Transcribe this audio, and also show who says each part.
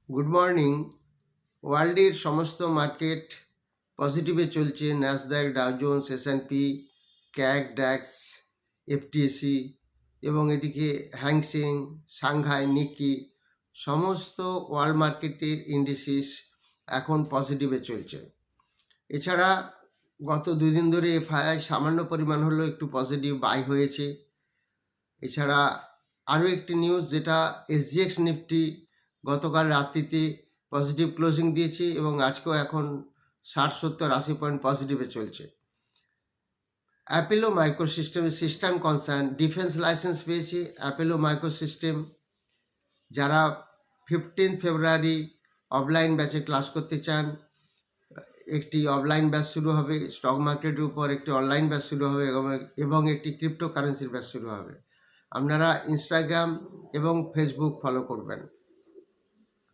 Speaker 1: Good morning. ওয়ার্ল্ডের সমস্ত market পজিটিভে চলছে। ন্যাসডাক, ডাও জোন্স, এস&পি, ক্যাগ, ড্যাক্স, এফটিএসি এবং এদিকে হ্যাংসেং, সাংহাই, নিকি সমস্ত ওয়ার্ল্ড মার্কেটের ইন্ডিসিস এখন পজিটিভে চলছে। এছাড়া গত 2 দিন ধরে এফআইআই সামান্য পরিমাণ হলেও একটু পজিটিভ বাই হয়েছে। এছাড়া আরও একটি নিউজ, যেটা এসজিএক্স নিফটি গতকাল রাত্রিতে পজিটিভ ক্লোজিং দিয়েছে এবং আজকেও এখন 60, 70, 80 পয়েন্ট পজিটিভে চলছে। অ্যাপেলো মাইক্রোসিস্টেমের সিস্টেম কনসার্ন ডিফেন্স লাইসেন্স পেয়েছে। অ্যাপেলো মাইক্রোসিস্টেম যারা 15 ফেব্রুয়ারি অফলাইন ব্যাচে ক্লাস করতে চান, একটি অফলাইন ব্যাচ শুরু হবে। স্টক মার্কেটের উপর একটি অনলাইন ব্যাচ শুরু হবে এবং একটি ক্রিপ্টো কারেন্সির ব্যাচ শুরু হবে। আপনারা ইনস্টাগ্রাম এবং ফেসবুক ফলো করবেন।